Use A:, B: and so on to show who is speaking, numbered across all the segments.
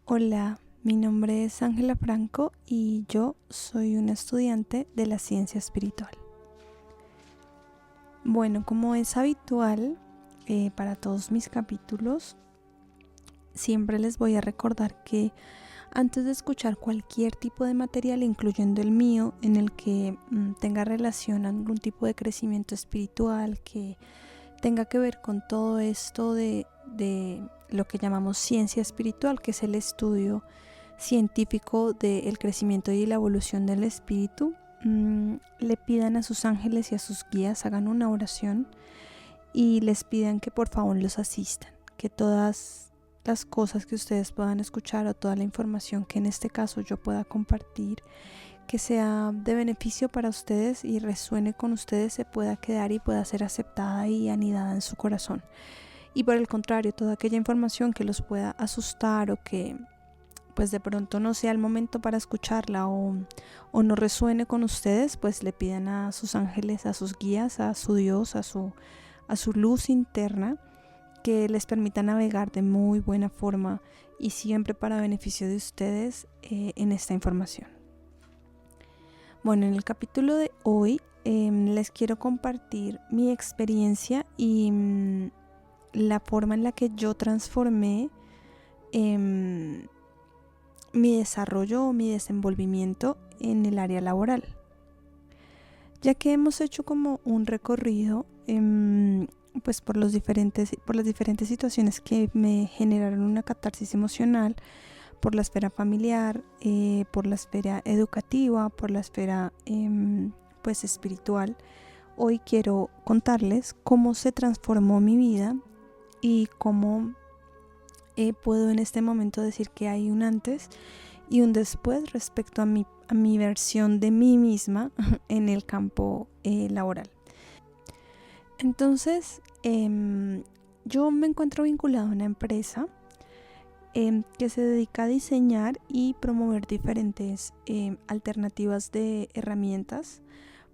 A: Hola, mi nombre es Ángela Franco y yo soy una estudiante de la ciencia espiritual. Bueno, como es habitual para todos mis capítulos, siempre les voy a recordar que antes de escuchar cualquier tipo de material, incluyendo el mío, en el que tenga relación a algún tipo de crecimiento espiritual, que tenga que ver con todo esto de lo que llamamos ciencia espiritual, que es el estudio científico del crecimiento y la evolución del espíritu, le pidan a sus ángeles y a sus guías, hagan una oración y les pidan que por favor los asistan, que todas las cosas que ustedes puedan escuchar o toda la información que en este caso yo pueda compartir, que sea de beneficio para ustedes y resuene con ustedes, se pueda quedar y pueda ser aceptada y anidada en su corazón. Y por el contrario, toda aquella información que los pueda asustar o que pues de pronto no sea el momento para escucharla o no resuene con ustedes, pues le pidan a sus ángeles, a sus guías, a su Dios, a su luz interna, que les permita navegar de muy buena forma y siempre para beneficio de ustedes en esta información. Bueno, en el capítulo de hoy les quiero compartir mi experiencia y la forma en la que yo transformé mi desarrollo o mi desenvolvimiento en el área laboral. Ya que hemos hecho como un recorrido pues por las diferentes situaciones que me generaron una catarsis emocional, por la esfera familiar, por la esfera educativa, por la esfera pues espiritual. Hoy quiero contarles cómo se transformó mi vida y cómo puedo en este momento decir que hay un antes y un después respecto a mi versión de mí misma en el campo laboral. Entonces, yo me encuentro vinculada a una empresa que se dedica a diseñar y promover diferentes alternativas de herramientas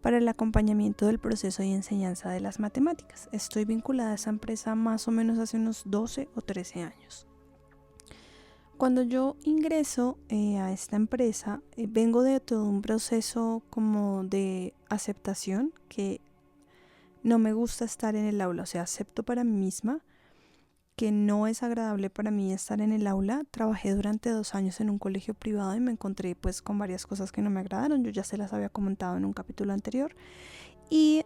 A: para el acompañamiento del proceso y enseñanza de las matemáticas. Estoy vinculada a esa empresa más o menos hace unos 12 o 13 años. Cuando yo ingreso a esta empresa, vengo de todo un proceso como de aceptación, que no me gusta estar en el aula, o sea, acepto para mí misma que no es agradable para mí estar en el aula. Trabajé durante 2 años en un colegio privado y me encontré pues con varias cosas que no me agradaron. Yo ya se las había comentado en un capítulo anterior. Y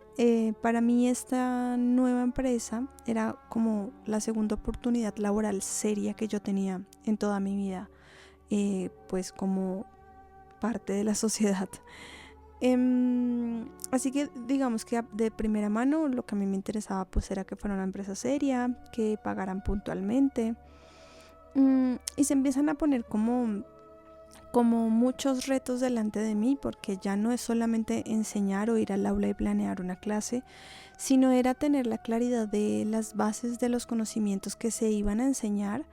A: para mí esta nueva empresa era como la segunda oportunidad laboral seria que yo tenía en toda mi vida, pues como parte de la sociedad. Así que digamos que de primera mano lo que a mí me interesaba pues era que fuera una empresa seria, que pagaran puntualmente, y se empiezan a poner como muchos retos delante de mí, porque ya no es solamente enseñar o ir al aula y planear una clase, sino era tener la claridad de las bases de los conocimientos que se iban a enseñar,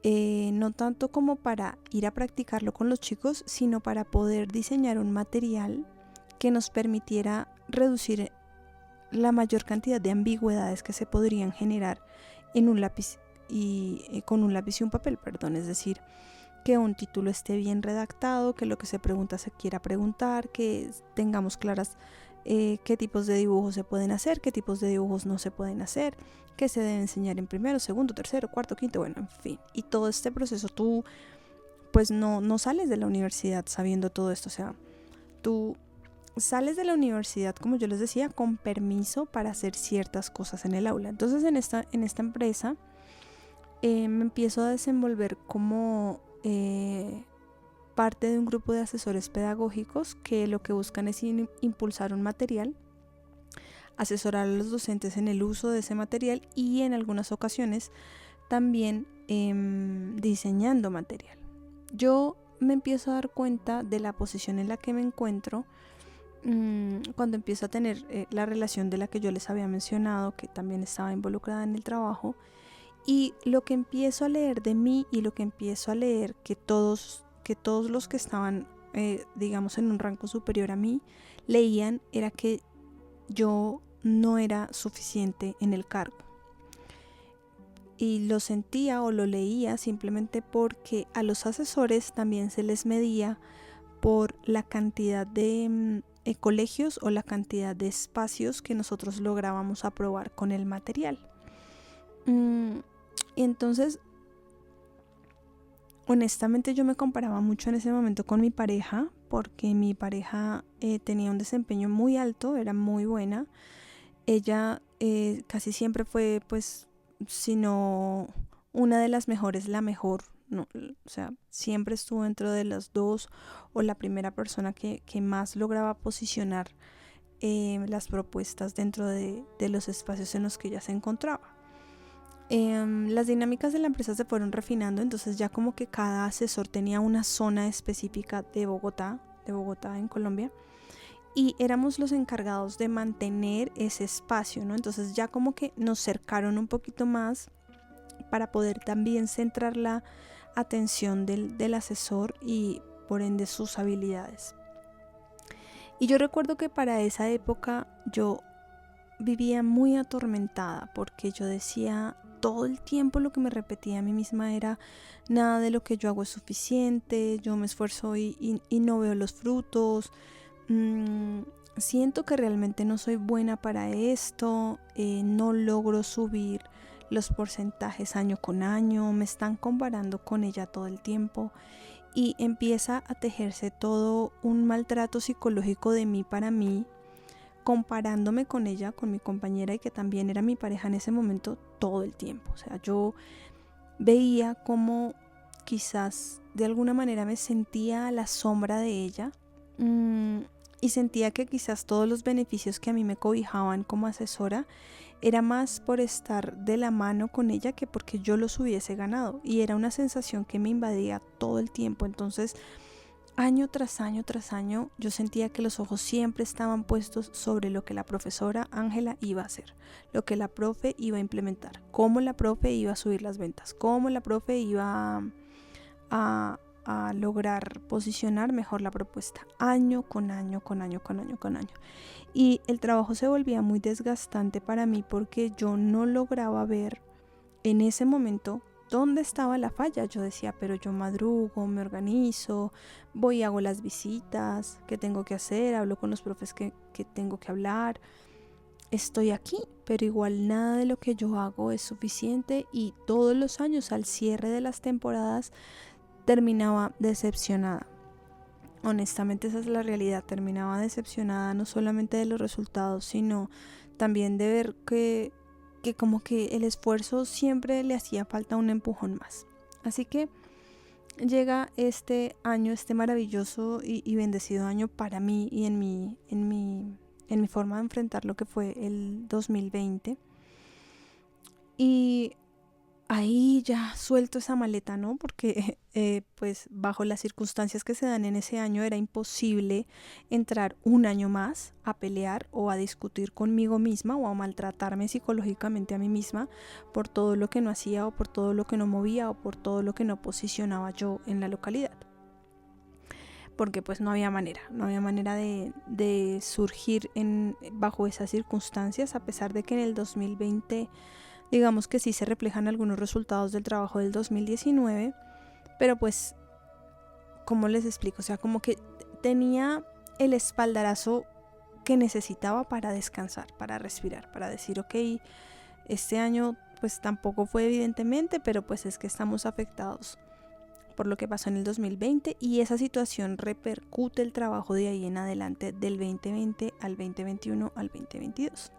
A: no tanto como para ir a practicarlo con los chicos, sino para poder diseñar un material que nos permitiera reducir la mayor cantidad de ambigüedades que se podrían generar en un lápiz y con un lápiz y un papel, es decir, que un título esté bien redactado, que lo que se pregunta se quiera preguntar, que tengamos claras qué tipos de dibujos se pueden hacer, qué tipos de dibujos no se pueden hacer, qué se debe enseñar en primero, segundo, tercero, cuarto, quinto, bueno, en fin. Y todo este proceso tú pues no sales de la universidad sabiendo todo esto, o sea, tú sales de la universidad, como yo les decía, con permiso para hacer ciertas cosas en el aula. Entonces en esta empresa me empiezo a desenvolver como parte de un grupo de asesores pedagógicos que lo que buscan es impulsar un material, asesorar a los docentes en el uso de ese material y en algunas ocasiones también diseñando material. Yo me empiezo a dar cuenta de la posición en la que me encuentro cuando empiezo a tener la relación de la que yo les había mencionado, que también estaba involucrada en el trabajo. Y lo que empiezo a leer de mí y lo que empiezo a leer que todos los que estaban, digamos, en un rango superior a mí, leían, era que yo no era suficiente en el cargo. y lo sentía o lo leía simplemente porque a los asesores también se les medía por la cantidad de colegios o la cantidad de espacios que nosotros lográbamos aprobar con el material. Y entonces, honestamente, yo me comparaba mucho en ese momento con mi pareja, porque mi pareja tenía un desempeño muy alto, era muy buena. Ella casi siempre fue, pues, si no una de las mejores, la mejor, no, o sea, siempre estuvo dentro de las dos, o la primera persona que más lograba posicionar las propuestas dentro de los espacios en los que ella se encontraba. Las dinámicas de la empresa se fueron refinando, entonces ya como que cada asesor tenía una zona específica de Bogotá en Colombia, y éramos los encargados de mantener ese espacio, ¿no? Entonces ya como que nos cercaron un poquito más para poder también centrar la atención del asesor y por ende sus habilidades. Y yo recuerdo que para esa época yo vivía muy atormentada, porque yo decía todo el tiempo, lo que me repetía a mí misma era: nada de lo que yo hago es suficiente, yo me esfuerzo y no veo los frutos, siento que realmente no soy buena para esto, no logro subir los porcentajes año con año, me están comparando con ella todo el tiempo, y empieza a tejerse todo un maltrato psicológico de mí para mí, comparándome con ella, con mi compañera, y que también era mi pareja en ese momento, todo el tiempo. O sea, yo veía como quizás de alguna manera me sentía a la sombra de ella, y sentía que quizás todos los beneficios que a mí me cobijaban como asesora era más por estar de la mano con ella que porque yo los hubiese ganado, y era una sensación que me invadía todo el tiempo. Entonces, año tras año tras año, yo sentía que los ojos siempre estaban puestos sobre lo que la profesora Ángela iba a hacer, lo que la profe iba a implementar, cómo la profe iba a subir las ventas, cómo la profe iba a lograr posicionar mejor la propuesta, año con año, con año, con año, con año. Y el trabajo se volvía muy desgastante para mí, porque yo no lograba ver en ese momento dónde estaba la falla. Yo decía, pero yo madrugo, me organizo, voy y hago las visitas que tengo que hacer, hablo con los profes que tengo que hablar, estoy aquí, pero igual nada de lo que yo hago es suficiente, y todos los años al cierre de las temporadas terminaba decepcionada. Honestamente, esa es la realidad, terminaba decepcionada no solamente de los resultados, sino también de ver que como que el esfuerzo siempre le hacía falta un empujón más. Así que llega este año, este maravilloso y bendecido año para mí, y en mi forma de enfrentar lo que fue el 2020. Y ahí ya suelto esa maleta, ¿no? Porque pues bajo las circunstancias que se dan en ese año era imposible entrar un año más a pelear o a discutir conmigo misma o a maltratarme psicológicamente a mí misma por todo lo que no hacía, o por todo lo que no movía, o por todo lo que no posicionaba yo en la localidad. Porque pues no había manera de surgir bajo esas circunstancias, a pesar de que en el 2020 digamos que sí se reflejan algunos resultados del trabajo del 2019, pero pues, ¿cómo les explico? O sea, como que tenía el espaldarazo que necesitaba para descansar, para respirar, para decir, ok, este año pues tampoco fue evidentemente, pero pues es que estamos afectados por lo que pasó en el 2020, y esa situación repercute el trabajo de ahí en adelante, del 2020 al 2021 al 2022.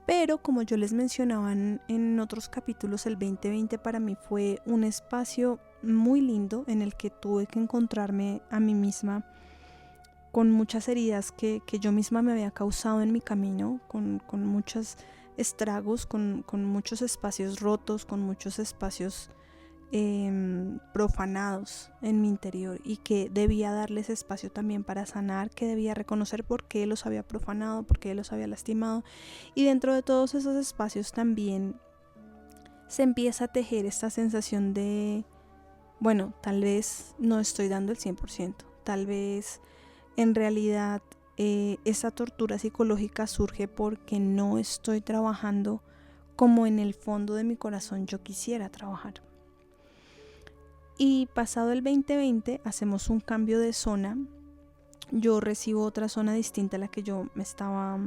A: Pero como yo les mencionaba en otros capítulos, el 2020 para mí fue un espacio muy lindo en el que tuve que encontrarme a mí misma con muchas heridas que yo misma me había causado en mi camino, con muchos estragos, con muchos espacios rotos, con muchos espacios profanados en mi interior, y que debía darles espacio también para sanar, que debía reconocer por qué los había profanado, por qué los había lastimado. Y dentro de todos esos espacios también se empieza a tejer esta sensación de, bueno, tal vez no estoy dando el 100%, tal vez en realidad esa tortura psicológica surge porque no estoy trabajando como en el fondo de mi corazón yo quisiera trabajar. Y pasado el 2020 hacemos un cambio de zona. Yo recibo otra zona distinta a la que yo me estaba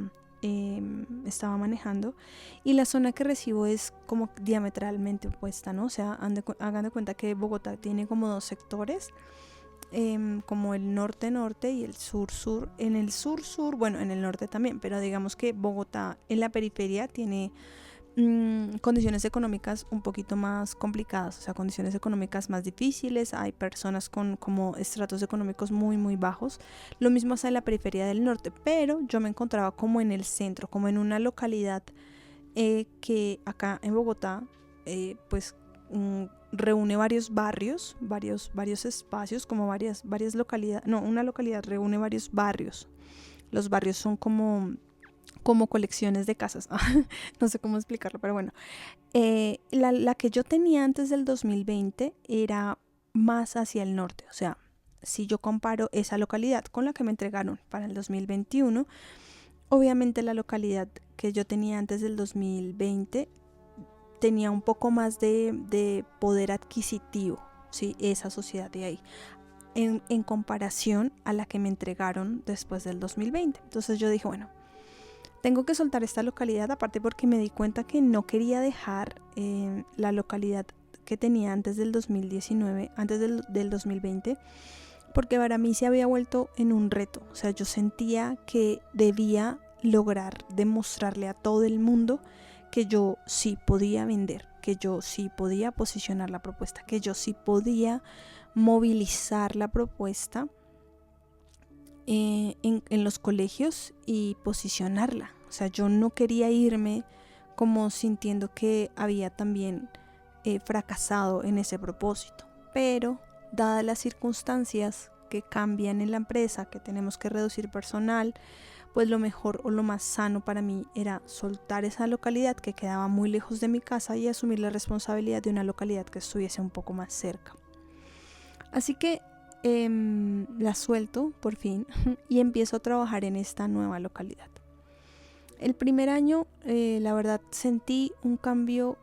A: manejando, y la zona que recibo es como diametralmente opuesta, ¿no? O sea, hagan de cuenta que Bogotá tiene como dos sectores, como el norte-norte y el sur-sur. En el sur-sur, bueno, en el norte también, pero digamos que Bogotá en la periferia tiene condiciones económicas un poquito más complicadas, o sea, condiciones económicas más difíciles. Hay personas con como estratos económicos muy muy bajos. Lo mismo hasta en la periferia del norte, pero yo me encontraba como en el centro, como en una localidad que acá en Bogotá pues reúne varios barrios, varios espacios, como varias localidades. No, una localidad reúne varios barrios. Los barrios son como colecciones de casas. No sé cómo explicarlo, pero bueno. La que yo tenía antes del 2020 era más hacia el norte. O sea, si yo comparo esa localidad con la que me entregaron para el 2021, obviamente la localidad que yo tenía antes del 2020 tenía un poco más de poder adquisitivo, ¿sí? Esa sociedad de ahí. En comparación a la que me entregaron después del 2020. Entonces yo dije, bueno, tengo que soltar esta localidad, aparte porque me di cuenta que no quería dejar la localidad que tenía antes del 2019, antes del 2020, porque para mí se había vuelto en un reto. O sea, yo sentía que debía lograr demostrarle a todo el mundo que yo sí podía vender, que yo sí podía posicionar la propuesta, que yo sí podía movilizar la propuesta en los colegios y posicionarla. O sea, yo no quería irme como sintiendo que había también fracasado en ese propósito. Pero dadas las circunstancias que cambian en la empresa, que tenemos que reducir personal, pues lo mejor o lo más sano para mí era soltar esa localidad que quedaba muy lejos de mi casa y asumir la responsabilidad de una localidad que estuviese un poco más cerca. Así que la suelto por fin y empiezo a trabajar en esta nueva localidad. El primer año, la verdad, sentí un cambio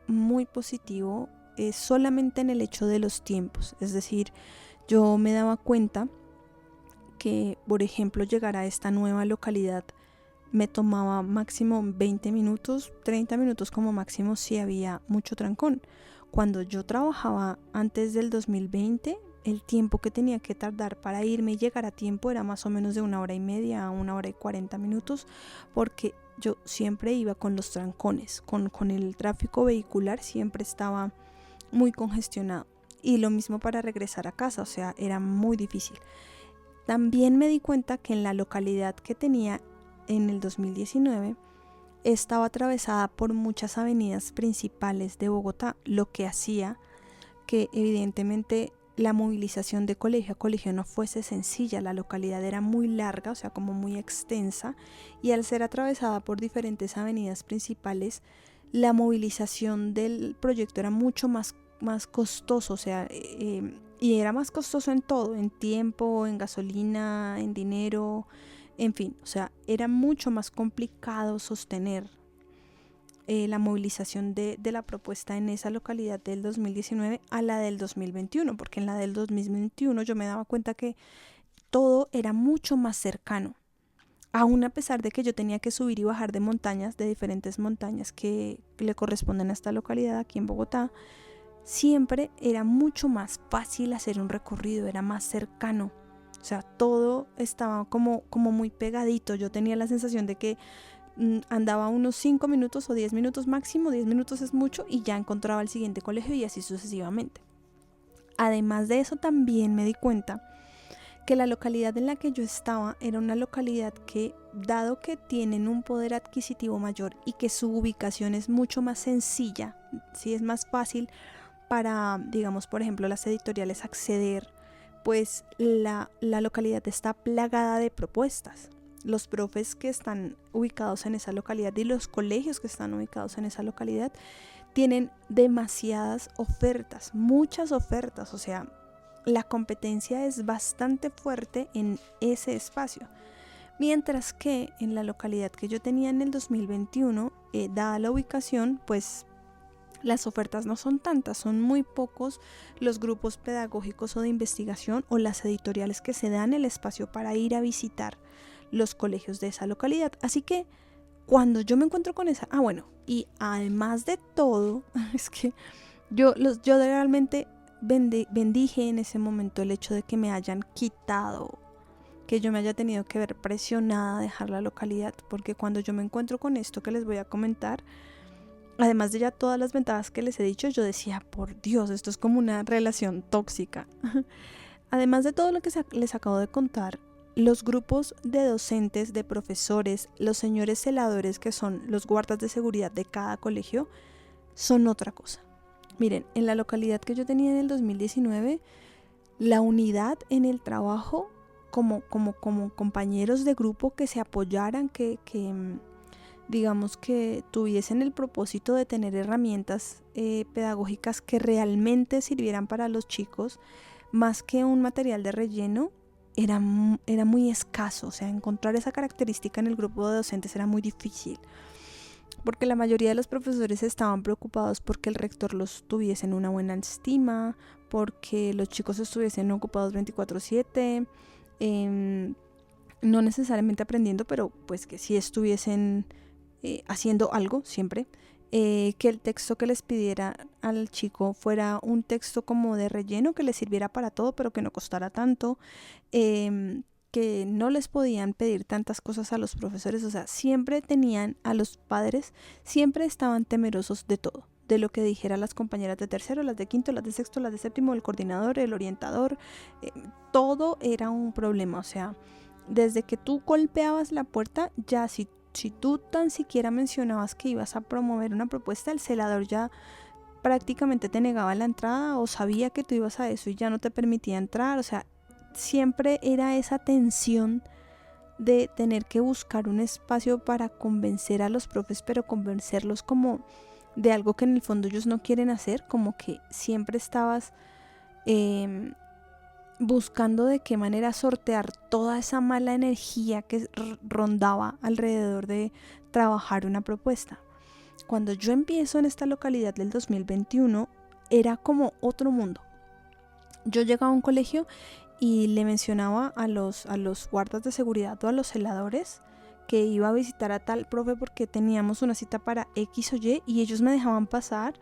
A: muy positivo solamente en el hecho de los tiempos. Es decir, yo me daba cuenta que, por ejemplo, llegar a esta nueva localidad me tomaba máximo 20 minutos, 30 minutos como máximo si había mucho trancón. Cuando yo trabajaba antes del 2020, el tiempo que tenía que tardar para irme y llegar a tiempo era más o menos de 1 hora y media a 1 hora y 40 minutos, porque yo siempre iba con los trancones, con el tráfico vehicular siempre estaba muy congestionado. Y lo mismo para regresar a casa, o sea, era muy difícil. También me di cuenta que en la localidad que tenía en el 2019 estaba atravesada por muchas avenidas principales de Bogotá, lo que hacía que evidentemente la movilización de colegio a colegio no fuese sencilla. La localidad era muy larga, o sea, como muy extensa, y al ser atravesada por diferentes avenidas principales, la movilización del proyecto era mucho más costoso, o sea, y era más costoso en todo, en tiempo, en gasolina, en dinero, en fin, o sea, era mucho más complicado sostener la movilización de la propuesta en esa localidad del 2019 a la del 2021, porque en la del 2021 yo me daba cuenta que todo era mucho más cercano, aún a pesar de que yo tenía que subir y bajar de montañas, de diferentes montañas que le corresponden a esta localidad aquí en Bogotá. Siempre era mucho más fácil hacer un recorrido, era más cercano. O sea, todo estaba como muy pegadito. Yo tenía la sensación de que andaba unos 5 minutos o 10 minutos máximo, 10 minutos es mucho, y ya encontraba el siguiente colegio y así sucesivamente. Además de eso, también me di cuenta que la localidad en la que yo estaba era una localidad que, dado que tienen un poder adquisitivo mayor y que su ubicación es mucho más sencilla, sí, es más fácil para, digamos, por ejemplo, las editoriales acceder, pues la localidad está plagada de propuestas. Los profes que están ubicados en esa localidad y los colegios que están ubicados en esa localidad tienen demasiadas ofertas, muchas ofertas, o sea, la competencia es bastante fuerte en ese espacio. Mientras que en la localidad que yo tenía en el 2021, dada la ubicación, pues las ofertas no son tantas, son muy pocos los grupos pedagógicos o de investigación o las editoriales que se dan el espacio para ir a visitar los colegios de esa localidad. Así que cuando yo me encuentro con esa, y además de todo, es que yo realmente bendije en ese momento el hecho de que me hayan quitado, que yo me haya tenido que ver presionada a dejar la localidad, porque cuando yo me encuentro con esto que les voy a comentar, además de ya todas las ventajas que les he dicho, yo decía, por Dios, esto es como una relación tóxica. Además de todo lo que les acabo de contar, los grupos de docentes, de profesores, los señores celadores, que son los guardas de seguridad de cada colegio, son otra cosa. Miren, en la localidad que yo tenía en el 2019, la unidad en el trabajo, como compañeros de grupo que se apoyaran, que digamos que tuviesen el propósito de tener herramientas pedagógicas que realmente sirvieran para los chicos, más que un material de relleno, era muy escaso. O sea, encontrar esa característica en el grupo de docentes era muy difícil, porque la mayoría de los profesores estaban preocupados porque el rector los tuviese en una buena estima, porque los chicos estuviesen ocupados 24/7, no necesariamente aprendiendo, pero pues que sí estuviesen haciendo algo siempre, que el texto que les pidiera al chico fuera un texto como de relleno, que les sirviera para todo, pero que no costara tanto, que no les podían pedir tantas cosas a los profesores. O sea, siempre tenían a los padres, siempre estaban temerosos de todo, de lo que dijera las compañeras de tercero, las de quinto, las de sexto, las de séptimo, el coordinador, el orientador, todo era un problema. O sea, desde que tú golpeabas la puerta, ya si tú tan siquiera mencionabas que ibas a promover una propuesta, el celador ya prácticamente te negaba la entrada, o sabía que tú ibas a eso y ya no te permitía entrar. O sea, siempre era esa tensión de tener que buscar un espacio para convencer a los profes, pero convencerlos como de algo que en el fondo ellos no quieren hacer, como que siempre estabas buscando de qué manera sortear toda esa mala energía que rondaba alrededor de trabajar una propuesta. Cuando yo empiezo en esta localidad del 2021, era como otro mundo. Yo llegaba a un colegio y le mencionaba a los guardas de seguridad o a los celadores que iba a visitar a tal profe porque teníamos una cita para X o Y, y ellos me dejaban pasar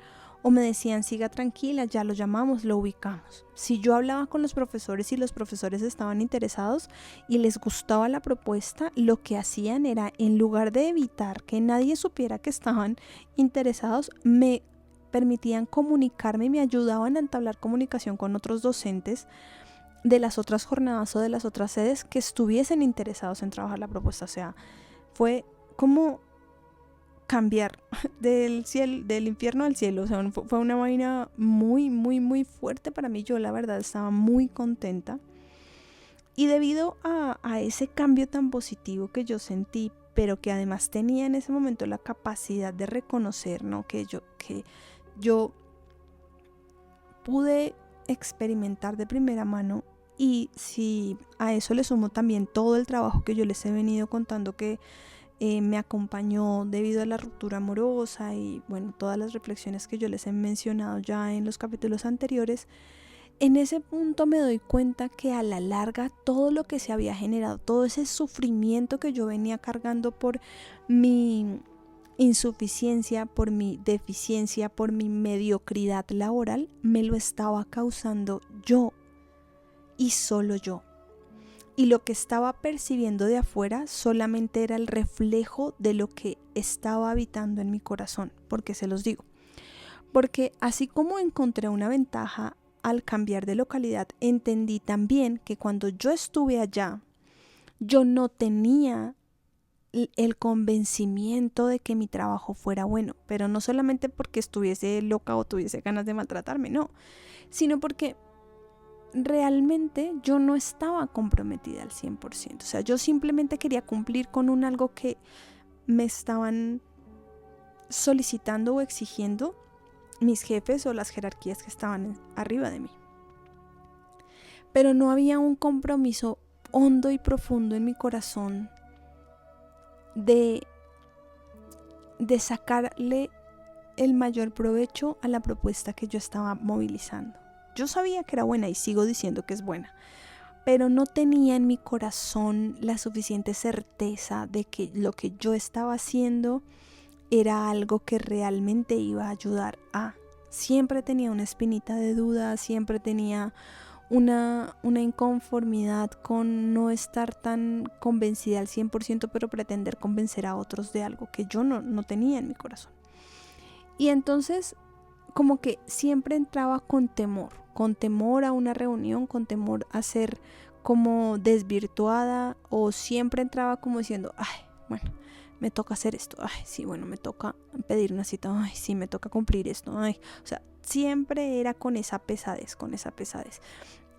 A: o me decían, siga tranquila, ya lo llamamos, lo ubicamos. Si yo hablaba con los profesores y los profesores estaban interesados y les gustaba la propuesta, lo que hacían era, en lugar de evitar que nadie supiera que estaban interesados, me permitían comunicarme y me ayudaban a entablar comunicación con otros docentes de las otras jornadas o de las otras sedes que estuviesen interesados en trabajar la propuesta. O sea, fue como cambiar del infierno al cielo. O sea, fue una vaina muy, muy, muy fuerte para mí. Yo la verdad estaba muy contenta. Y debido a ese cambio tan positivo que yo sentí, pero que además tenía en ese momento la capacidad de reconocer, ¿no?, que yo pude experimentar de primera mano. Y si a eso le sumo también todo el trabajo que yo les he venido contando que me acompañó debido a la ruptura amorosa, y bueno, todas las reflexiones que yo les he mencionado ya en los capítulos anteriores, en ese punto me doy cuenta que a la larga todo lo que se había generado, todo ese sufrimiento que yo venía cargando por mi insuficiencia, por mi deficiencia, por mi mediocridad laboral, me lo estaba causando yo y solo yo. Y lo que estaba percibiendo de afuera solamente era el reflejo de lo que estaba habitando en mi corazón. ¿Por qué se los digo? Porque así como encontré una ventaja al cambiar de localidad, entendí también que cuando yo estuve allá, yo no tenía el convencimiento de que mi trabajo fuera bueno, pero no solamente porque estuviese loca o tuviese ganas de maltratarme, no, sino porque realmente yo no estaba comprometida al 100%. O sea, yo simplemente quería cumplir con algo que me estaban solicitando o exigiendo mis jefes o las jerarquías que estaban arriba de mí. Pero no había un compromiso hondo y profundo en mi corazón de sacarle el mayor provecho a la propuesta que yo estaba movilizando. Yo sabía que era buena y sigo diciendo que es buena, pero no tenía en mi corazón la suficiente certeza de que lo que yo estaba haciendo era algo que realmente iba a ayudar a. Siempre tenía una espinita de duda, siempre tenía una inconformidad con no estar tan convencida al 100%, pero pretender convencer a otros de algo que yo no tenía en mi corazón. Y entonces como que siempre entraba con temor a una reunión, con temor a ser como desvirtuada, o siempre entraba como diciendo, ay, bueno, me toca hacer esto, ay, sí, bueno, me toca pedir una cita, ay, sí, me toca cumplir esto, ay, o sea, siempre era con esa pesadez.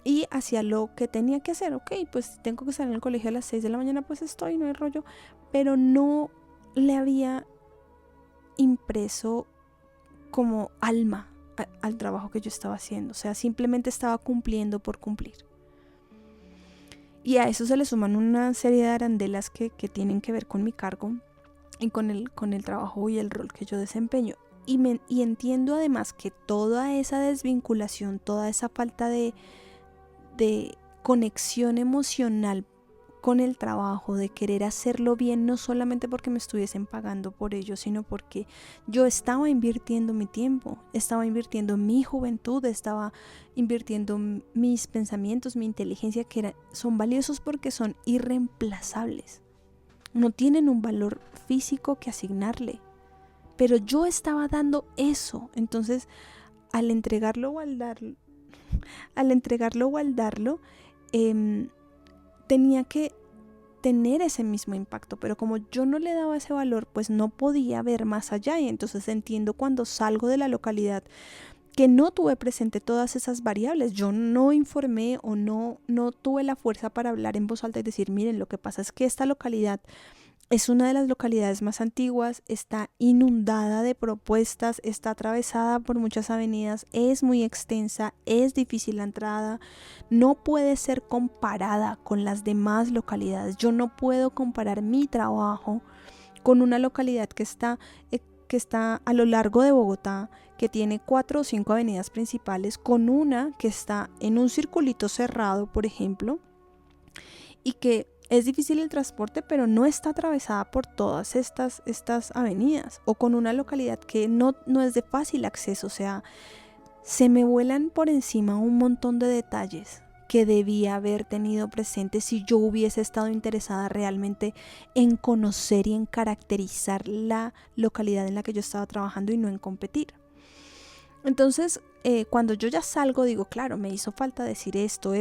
A: Y hacía lo que tenía que hacer, ok, pues tengo que estar en el colegio a las 6 de la mañana, pues estoy, no hay rollo, pero no le había impreso como alma al trabajo que yo estaba haciendo, o sea, simplemente estaba cumpliendo por cumplir. Y a eso se le suman una serie de arandelas que tienen que ver con mi cargo y con el trabajo y el rol que yo desempeño. Y entiendo además que toda esa desvinculación, toda esa falta de conexión emocional con el trabajo, de querer hacerlo bien, no solamente porque me estuviesen pagando por ello, sino porque yo estaba invirtiendo mi tiempo, estaba invirtiendo mi juventud, estaba invirtiendo mis pensamientos, mi inteligencia, son valiosos porque son irreemplazables. No tienen un valor físico que asignarle, pero yo estaba dando eso. Entonces, al entregarlo o al darlo, tenía que tener ese mismo impacto, pero como yo no le daba ese valor, pues no podía ver más allá. Y entonces entiendo cuando salgo de la localidad que no tuve presente todas esas variables. Yo no informé o no tuve la fuerza para hablar en voz alta y decir, miren, lo que pasa es que esta localidad es una de las localidades más antiguas, está inundada de propuestas, está atravesada por muchas avenidas, es muy extensa, es difícil la entrada, no puede ser comparada con las demás localidades. Yo no puedo comparar mi trabajo con una localidad que está a lo largo de Bogotá, que tiene 4 o 5 avenidas principales, con una que está en un circulito cerrado, por ejemplo, y que es difícil el transporte, pero no está atravesada por todas estas avenidas, o con una localidad que no es de fácil acceso. O sea, se me vuelan por encima un montón de detalles que debía haber tenido presente si yo hubiese estado interesada realmente en conocer y en caracterizar la localidad en la que yo estaba trabajando y no en competir. Entonces, cuando yo ya salgo, digo, claro, me hizo falta decir esto,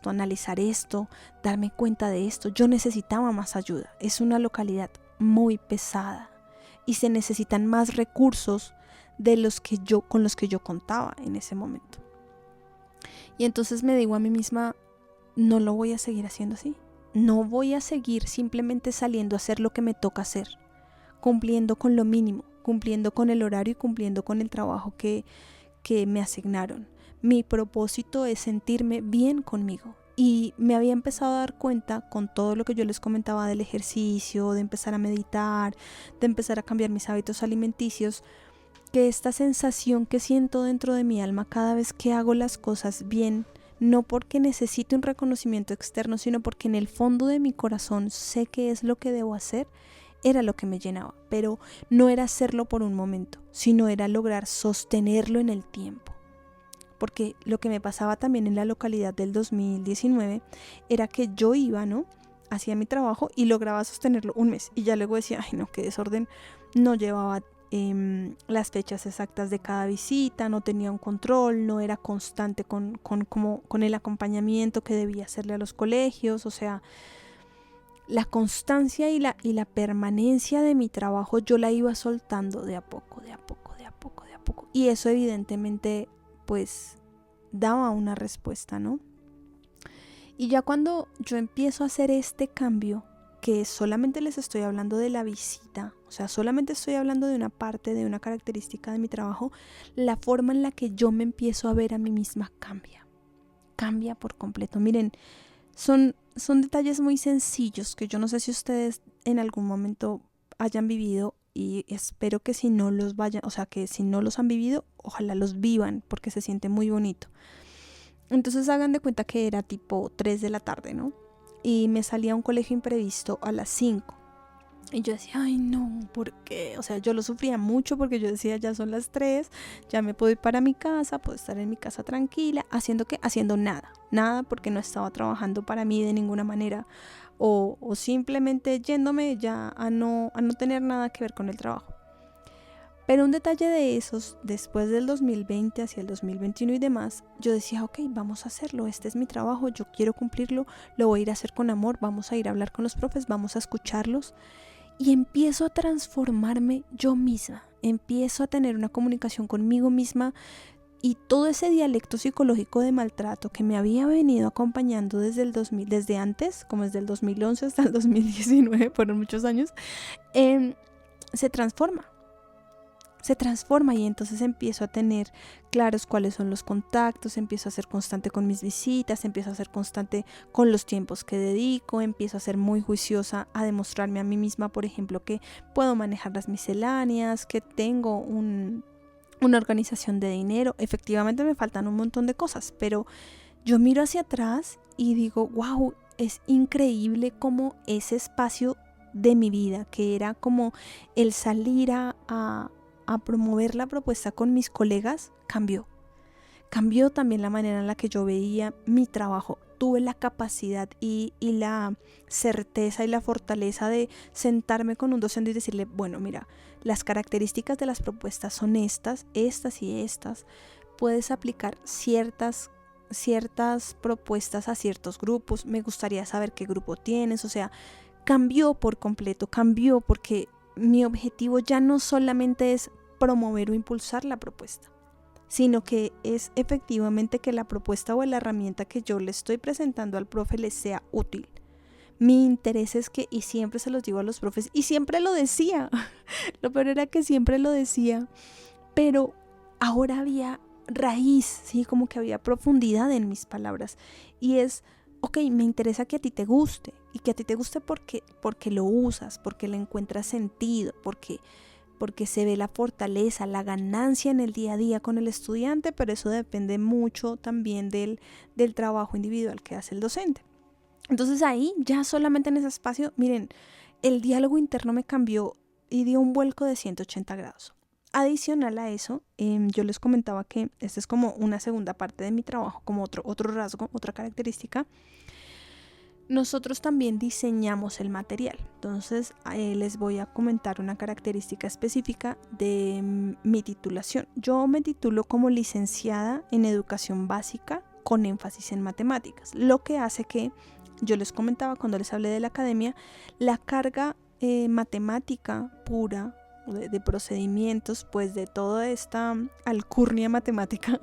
A: analizar esto, darme cuenta de esto. Yo necesitaba más ayuda. Es una localidad muy pesada y se necesitan más recursos con los que yo contaba en ese momento. Y entonces me digo a mí misma, no lo voy a seguir haciendo así. No voy a seguir simplemente saliendo a hacer lo que me toca hacer, cumpliendo con lo mínimo, cumpliendo con el horario y cumpliendo con el trabajo que me asignaron. Mi propósito es sentirme bien conmigo. Y me había empezado a dar cuenta con todo lo que yo les comentaba del ejercicio, de empezar a meditar, de empezar a cambiar mis hábitos alimenticios, que esta sensación que siento dentro de mi alma cada vez que hago las cosas bien, no porque necesite un reconocimiento externo, sino porque en el fondo de mi corazón sé que es lo que debo hacer, era lo que me llenaba. Pero no era hacerlo por un momento, sino era lograr sostenerlo en el tiempo. Porque lo que me pasaba también en la localidad del 2019 era que yo iba, hacía mi trabajo y lograba sostenerlo un mes. Y ya luego decía, ay no, qué desorden. No llevaba las fechas exactas de cada visita, no tenía un control, no era constante con el acompañamiento que debía hacerle a los colegios. O sea, la constancia y la permanencia de mi trabajo yo la iba soltando de a poco. Y eso evidentemente pues daba una respuesta, ¿no? Y ya cuando yo empiezo a hacer este cambio, que solamente les estoy hablando de la visita, o sea, solamente estoy hablando de una parte, de una característica de mi trabajo, la forma en la que yo me empiezo a ver a mí misma cambia por completo. Miren, son son detalles muy sencillos que yo no sé si ustedes en algún momento hayan vivido, y espero que si no los vayan, o sea, que si no los han vivido, ojalá los vivan porque se siente muy bonito. Entonces hagan de cuenta que era tipo 3 de la tarde, ¿no? Y me salía a un colegio imprevisto a las 5. Y yo decía, ay no, ¿por qué? O sea, yo lo sufría mucho porque yo decía, ya son las 3, ya me puedo ir para mi casa, puedo estar en mi casa tranquila, haciendo ¿qué? Haciendo nada porque no estaba trabajando para mí de ninguna manera, o simplemente yéndome ya a no tener nada que ver con el trabajo. Pero un detalle de esos, después del 2020 hacia el 2021 y demás, yo decía, ok, vamos a hacerlo, este es mi trabajo, yo quiero cumplirlo, lo voy a ir a hacer con amor, vamos a ir a hablar con los profes, vamos a escucharlos. Y empiezo a transformarme yo misma, empiezo a tener una comunicación conmigo misma, y todo ese dialecto psicológico de maltrato que me había venido acompañando desde el 2000, desde antes, como desde el 2011 hasta el 2019, fueron muchos años, se transforma. Y entonces empiezo a tener claros cuáles son los contactos, empiezo a ser constante con mis visitas, empiezo a ser constante con los tiempos que dedico, empiezo a ser muy juiciosa, a demostrarme a mí misma, por ejemplo, que puedo manejar las misceláneas, que tengo una organización de dinero. Efectivamente me faltan un montón de cosas, pero yo miro hacia atrás y digo, wow, es increíble cómo ese espacio de mi vida, que era como el salir a promover la propuesta con mis colegas, cambió también la manera en la que yo veía mi trabajo. Tuve la capacidad y la certeza y la fortaleza de sentarme con un docente y decirle, bueno, mira, las características de las propuestas son estas y estas. Puedes aplicar ciertas propuestas a ciertos grupos. Me gustaría saber qué grupo tienes. O sea, cambió por completo, cambió porque mi objetivo ya no solamente es promover o impulsar la propuesta, sino que es efectivamente que la propuesta o la herramienta que yo le estoy presentando al profe le sea útil. Mi interés es que, y siempre se los digo a los profes, y siempre lo decía, lo peor era que siempre lo decía, pero ahora había raíz, ¿sí? Como que había profundidad en mis palabras, y es, ok, me interesa que a ti te guste, y que a ti te guste porque lo usas, porque le encuentras sentido, porque se ve la fortaleza, la ganancia en el día a día con el estudiante, pero eso depende mucho también del trabajo individual que hace el docente. Entonces ahí, ya solamente en ese espacio, miren, el diálogo interno me cambió y dio un vuelco de 180 grados. Adicional a eso, yo les comentaba que esta es como una segunda parte de mi trabajo, como otro rasgo, otra característica. Nosotros también diseñamos el material. Entonces les voy a comentar una característica específica de mi titulación. Yo me titulo como licenciada en educación básica con énfasis en matemáticas, lo que hace que, yo les comentaba cuando les hablé de la academia, la carga matemática pura de procedimientos, pues de toda esta alcurnia matemática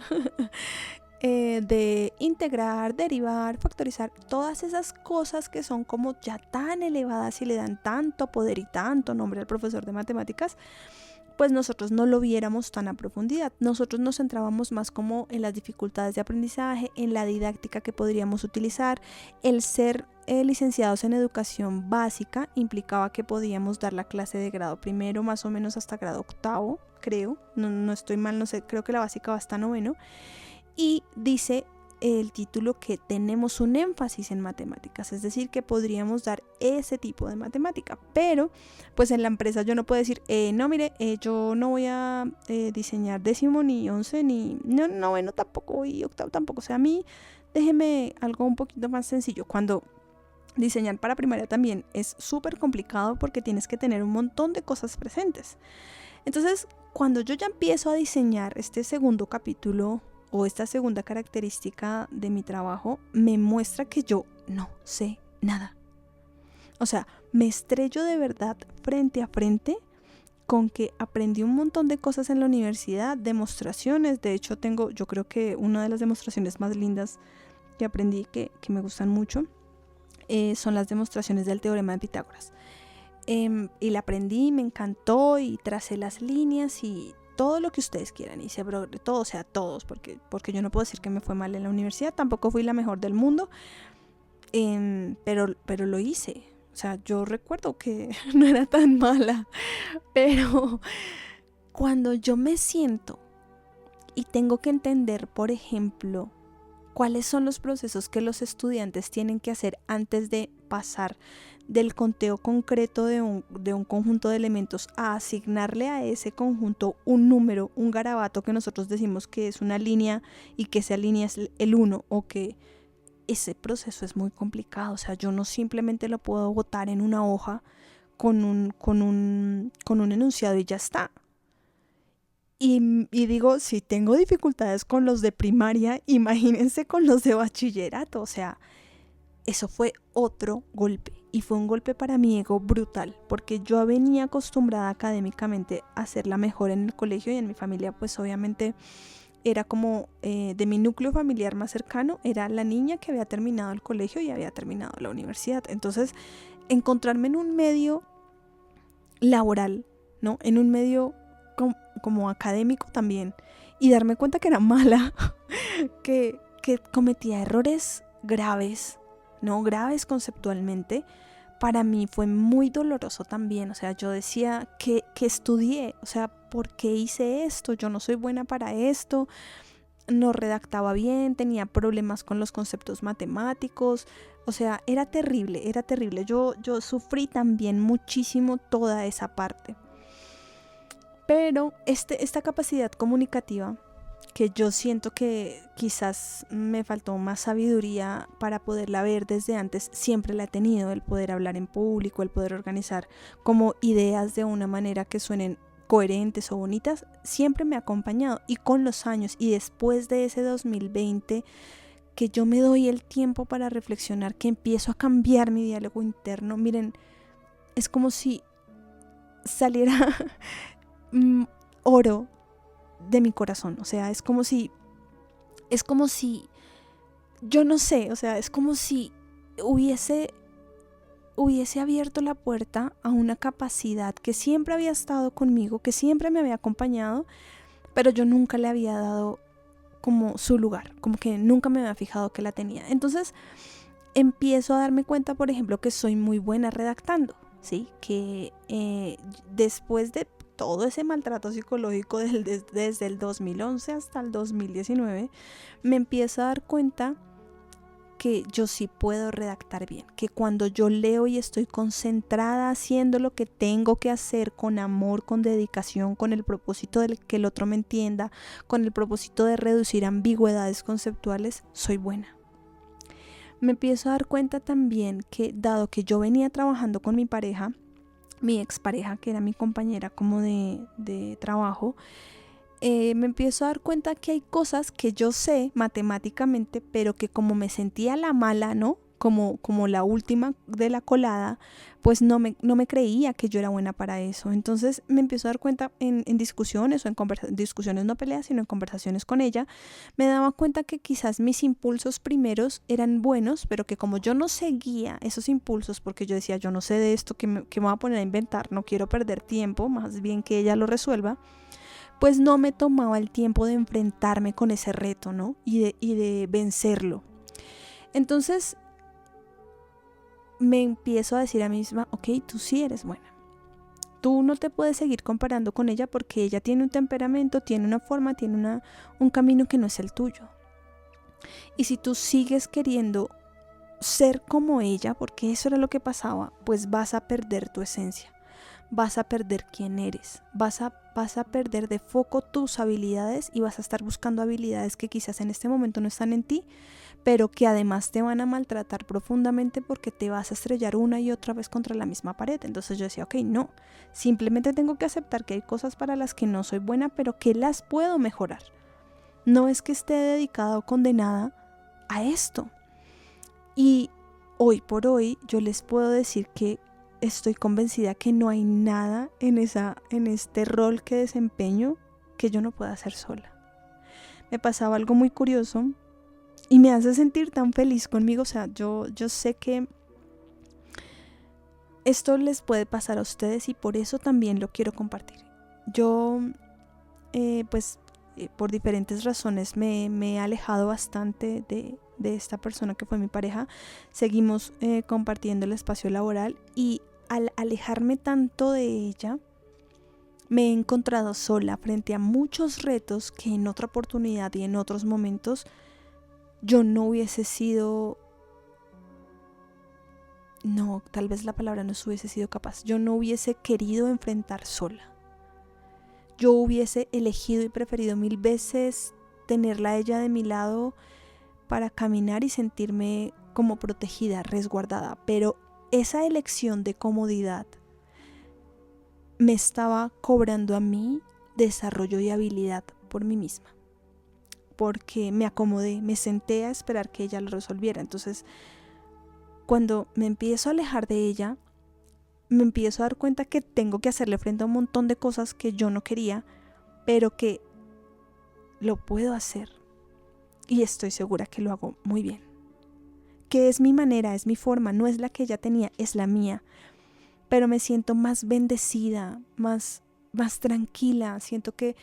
A: de integrar, derivar, factorizar, todas esas cosas que son como ya tan elevadas y le dan tanto poder y tanto nombre al profesor de matemáticas, pues nosotros no lo viéramos tan a profundidad. Nosotros nos centrábamos más como en las dificultades de aprendizaje, en la didáctica que podríamos utilizar. El ser licenciados en educación básica implicaba que podíamos dar la clase de grado primero más o menos hasta grado octavo, creo, no estoy mal, no sé, creo que la básica va hasta noveno. Y dice el título que tenemos un énfasis en matemáticas, es decir, que podríamos dar ese tipo de matemática, pero pues en la empresa yo no puedo decir, no mire, yo no voy a diseñar 10º ni 11 ni noveno tampoco y octavo tampoco, o sea, a mí déjeme algo un poquito más sencillo, cuando diseñar para primaria también es súper complicado porque tienes que tener un montón de cosas presentes. Entonces, cuando yo ya empiezo a diseñar este segundo capítulo o esta segunda característica de mi trabajo, me muestra que yo no sé nada. O sea, me estrello de verdad frente a frente con que aprendí un montón de cosas en la universidad, demostraciones. De hecho, yo creo que una de las demostraciones más lindas que aprendí, que me gustan mucho, son las demostraciones del teorema de Pitágoras. Y la aprendí, me encantó y tracé las líneas y todo lo que ustedes quieran, hice todo, o sea, todos, porque yo no puedo decir que me fue mal en la universidad, tampoco fui la mejor del mundo, pero lo hice. O sea, yo recuerdo que no era tan mala, pero cuando yo me siento y tengo que entender, por ejemplo, cuáles son los procesos que los estudiantes tienen que hacer antes de pasar del conteo concreto de un conjunto de elementos a asignarle a ese conjunto un número, un garabato que nosotros decimos que es una línea y que esa línea es el 1, o que ese proceso es muy complicado. O sea, yo no simplemente lo puedo botar en una hoja con un enunciado y ya está. Y digo, si tengo dificultades con los de primaria, imagínense con los de bachillerato. O sea, eso fue otro golpe. Y fue un golpe para mi ego brutal, porque yo venía acostumbrada académicamente a ser la mejor en el colegio, y en mi familia pues obviamente era como de mi núcleo familiar más cercano, era la niña que había terminado el colegio y había terminado la universidad. Entonces, encontrarme en un medio laboral, ¿no? En un medio como académico también, y darme cuenta que era mala, que cometía errores graves, ¿no? Graves conceptualmente, para mí fue muy doloroso también. O sea, yo decía que estudié, o sea, ¿por qué hice esto? Yo no soy buena para esto, no redactaba bien, tenía problemas con los conceptos matemáticos. O sea, era terrible, era terrible. Yo sufrí también muchísimo toda esa parte. Pero esta capacidad comunicativa, que yo siento que quizás me faltó más sabiduría para poderla ver desde antes, siempre la he tenido. El poder hablar en público, el poder organizar como ideas de una manera que suenen coherentes o bonitas, siempre me ha acompañado. Y con los años, y después de ese 2020, que yo me doy el tiempo para reflexionar, que empiezo a cambiar mi diálogo interno, miren, es como si saliera oro de mi corazón. O sea, es como si, yo no sé, o sea, es como si hubiese abierto la puerta a una capacidad que siempre había estado conmigo, que siempre me había acompañado, pero yo nunca le había dado como su lugar, como que nunca me había fijado que la tenía. Entonces empiezo a darme cuenta, por ejemplo, que soy muy buena redactando, ¿sí? Que después de todo ese maltrato psicológico desde el 2011 hasta el 2019, me empiezo a dar cuenta que yo sí puedo redactar bien, que cuando yo leo y estoy concentrada haciendo lo que tengo que hacer con amor, con dedicación, con el propósito de que el otro me entienda, con el propósito de reducir ambigüedades conceptuales, soy buena. Me empiezo a dar cuenta también que, dado que yo venía trabajando con mi pareja, mi expareja, que era mi compañera como de trabajo, me empiezo a dar cuenta que hay cosas que yo sé matemáticamente, pero que como me sentía la mala, ¿no? Como la última de la colada, pues no me creía que yo era buena para eso. Entonces me empiezo a dar cuenta en discusiones, o en discusiones, no peleas, sino en conversaciones con ella, me daba cuenta que quizás mis impulsos primeros eran buenos, pero que como yo no seguía esos impulsos, porque yo decía, yo no sé de esto, que me voy a poner a inventar, no quiero perder tiempo, más bien que ella lo resuelva, pues no me tomaba el tiempo de enfrentarme con ese reto, ¿no? Y de vencerlo. Entonces me empiezo a decir a mí misma, ok, tú sí eres buena. Tú no te puedes seguir comparando con ella, porque ella tiene un temperamento, tiene una forma, tiene un camino que no es el tuyo. Y si tú sigues queriendo ser como ella, porque eso era lo que pasaba, pues vas a perder tu esencia. Vas a perder quién eres, vas a perder de foco tus habilidades, y vas a estar buscando habilidades que quizás en este momento no están en ti, pero que además te van a maltratar profundamente, porque te vas a estrellar una y otra vez contra la misma pared. Entonces yo decía, ok, no, simplemente tengo que aceptar que hay cosas para las que no soy buena, pero que las puedo mejorar. No es que esté dedicada o condenada a esto. Y hoy por hoy yo les puedo decir que estoy convencida que no hay nada en este rol que desempeño que yo no pueda hacer sola. Me pasaba algo muy curioso y me hace sentir tan feliz conmigo. O sea, yo sé que esto les puede pasar a ustedes, y por eso también lo quiero compartir. Yo, por diferentes razones me he alejado bastante de esta persona que fue mi pareja, seguimos compartiendo el espacio laboral, y al alejarme tanto de ella, me he encontrado sola frente a muchos retos que en otra oportunidad y en otros momentos yo no hubiese sido, no, tal vez la palabra no hubiese sido capaz, yo no hubiese querido enfrentar sola. Yo hubiese elegido y preferido 1000 veces tenerla a ella de mi lado para caminar y sentirme como protegida, resguardada, pero esa elección de comodidad me estaba cobrando a mí desarrollo y habilidad por mí misma, porque me acomodé, me senté a esperar que ella lo resolviera. Entonces, cuando me empiezo a alejar de ella, me empiezo a dar cuenta que tengo que hacerle frente a un montón de cosas que yo no quería, pero que lo puedo hacer, y estoy segura que lo hago muy bien, que es mi manera, es mi forma, no es la que ella tenía, es la mía. Pero me siento más bendecida, más tranquila, siento que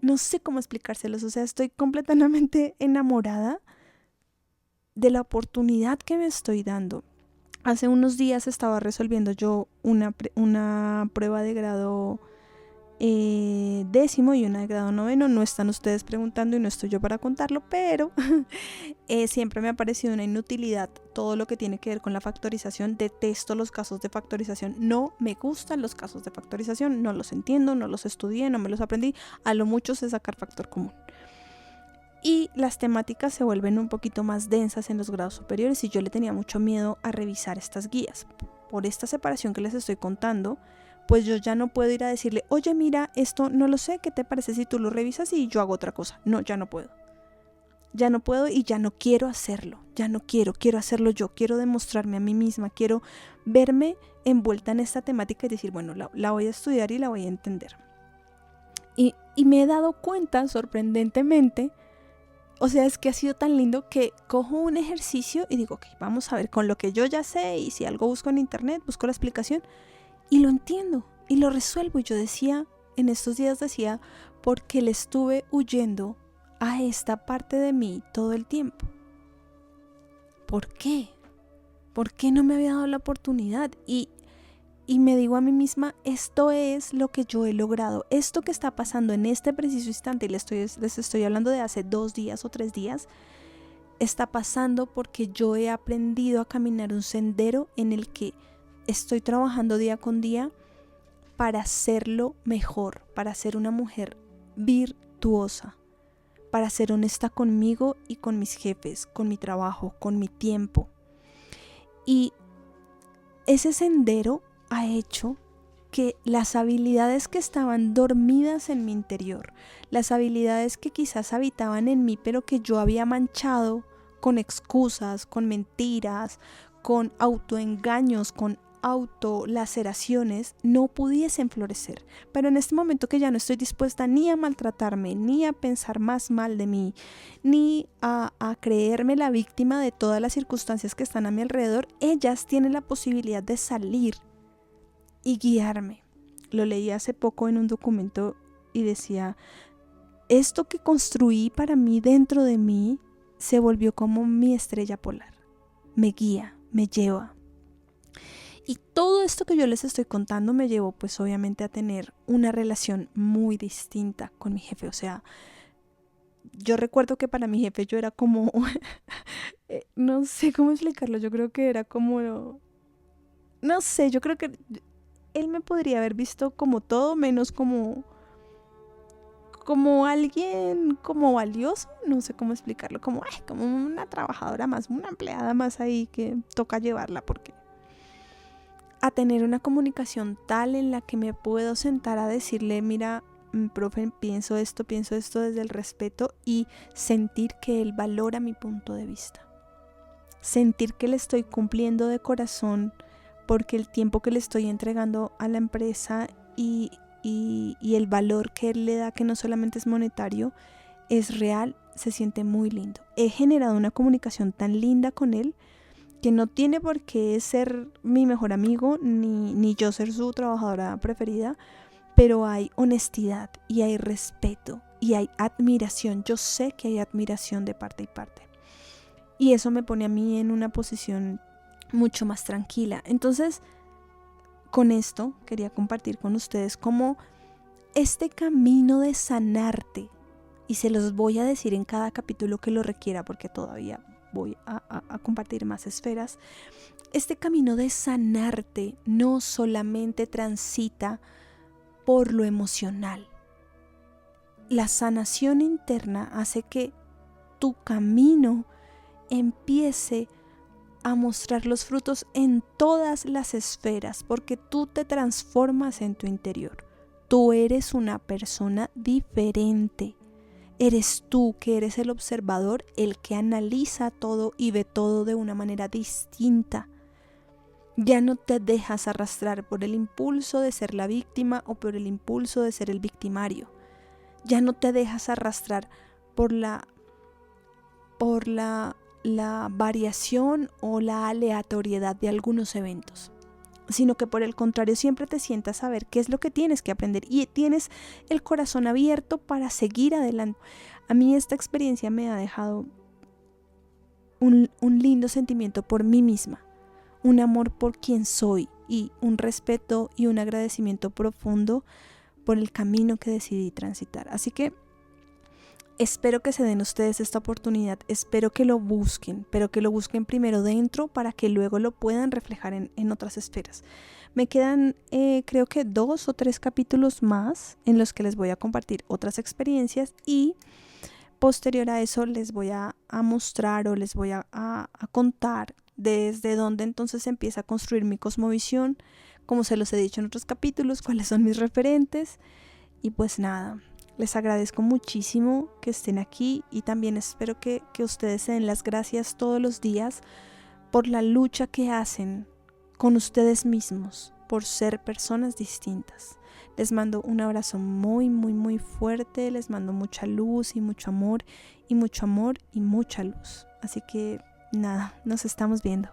A: no sé cómo explicárselos, o sea, estoy completamente enamorada de la oportunidad que me estoy dando. Hace unos días estaba resolviendo yo una prueba de grado 10º y una de grado 9. No están ustedes preguntando y no estoy yo para contarlo, pero siempre me ha parecido una inutilidad todo lo que tiene que ver con la factorización. Detesto los casos de factorización, no me gustan los casos de factorización, no los entiendo, no los estudié, no me los aprendí, a lo mucho sé sacar factor común. Y las temáticas se vuelven un poquito más densas en los grados superiores, y yo le tenía mucho miedo a revisar estas guías. Por esta separación que les estoy contando, pues yo ya no puedo ir a decirle, oye, mira, esto no lo sé, ¿qué te parece si tú lo revisas y yo hago otra cosa? No, ya no puedo. Ya no puedo y ya no quiero hacerlo. Ya no quiero hacerlo yo. Quiero demostrarme a mí misma. Quiero verme envuelta en esta temática y decir, bueno, la voy a estudiar y la voy a entender. Y me he dado cuenta, sorprendentemente, o sea, es que ha sido tan lindo que cojo un ejercicio y digo, ok, vamos a ver con lo que yo ya sé, y si algo busco en internet, busco la explicación y lo entiendo y lo resuelvo. Y yo decía, en estos días decía, porque le estuve huyendo a esta parte de mí todo el tiempo. ¿Por qué? ¿Por qué no me había dado la oportunidad? Y me digo a mí misma, esto es lo que yo he logrado. Esto que está pasando en este preciso instante, y les estoy hablando de hace 2 días o 3 días, está pasando porque yo he aprendido a caminar un sendero en el que estoy trabajando día con día para hacerlo mejor, para ser una mujer virtuosa, para ser honesta conmigo y con mis jefes, con mi trabajo, con mi tiempo. Y ese sendero ha hecho que las habilidades que estaban dormidas en mi interior, las habilidades que quizás habitaban en mí, pero que yo había manchado con excusas, con mentiras, con autoengaños, con autolaceraciones, no pudiesen florecer. Pero en este momento que ya no estoy dispuesta ni a maltratarme, ni a pensar más mal de mí, ni a creerme la víctima de todas las circunstancias que están a mi alrededor, ellas tienen la posibilidad de salir y guiarme. Lo leí hace poco en un documento y decía, esto que construí para mí dentro de mí se volvió como mi estrella polar. Me guía, me lleva. Y todo esto que yo les estoy contando me llevó pues obviamente a tener una relación muy distinta con mi jefe. O sea, yo recuerdo que para mi jefe yo era como, no sé cómo explicarlo, yo creo que era como, no sé, yo creo que él me podría haber visto como todo menos como alguien como valioso, no sé cómo explicarlo, como una trabajadora más, una empleada más ahí que toca llevarla, porque a tener una comunicación tal en la que me puedo sentar a decirle, mira, profe, pienso esto desde el respeto, y sentir que él valora mi punto de vista, sentir que le estoy cumpliendo de corazón, porque el tiempo que le estoy entregando a la empresa y el valor que él le da, que no solamente es monetario, es real, se siente muy lindo. He generado una comunicación tan linda con él que no tiene por qué ser mi mejor amigo ni yo ser su trabajadora preferida, pero hay honestidad y hay respeto y hay admiración. Yo sé que hay admiración de parte y parte. Y eso me pone a mí en una posición mucho más tranquila. Entonces, con esto quería compartir con ustedes cómo este camino de sanarte, y se los voy a decir en cada capítulo que lo requiera porque todavía voy a compartir más esferas, este camino de sanarte no solamente transita por lo emocional. La sanación interna hace que tu camino empiece a mostrar los frutos en todas las esferas, porque tú te transformas en tu interior. Tú eres una persona diferente. Eres tú que eres el observador, el que analiza todo y ve todo de una manera distinta. Ya no te dejas arrastrar por el impulso de ser la víctima o por el impulso de ser el victimario. Ya no te dejas arrastrar por la variación o la aleatoriedad de algunos eventos, sino que por el contrario siempre te sientas a ver qué es lo que tienes que aprender y tienes el corazón abierto para seguir adelante. A mí esta experiencia me ha dejado un lindo sentimiento por mí misma, un amor por quien soy y un respeto y un agradecimiento profundo por el camino que decidí transitar. Así que espero que se den ustedes esta oportunidad, espero que lo busquen, pero que lo busquen primero dentro para que luego lo puedan reflejar en otras esferas. Me quedan creo que 2 o 3 capítulos más en los que les voy a compartir otras experiencias y posterior a eso les voy a mostrar o les voy a contar desde dónde entonces empieza a construir mi cosmovisión, como se los he dicho en otros capítulos, cuáles son mis referentes y pues nada. Les agradezco muchísimo que estén aquí y también espero que ustedes se den las gracias todos los días por la lucha que hacen con ustedes mismos, por ser personas distintas. Les mando un abrazo muy, muy, muy fuerte, les mando mucha luz y mucho amor y mucha luz. Así que nada, nos estamos viendo.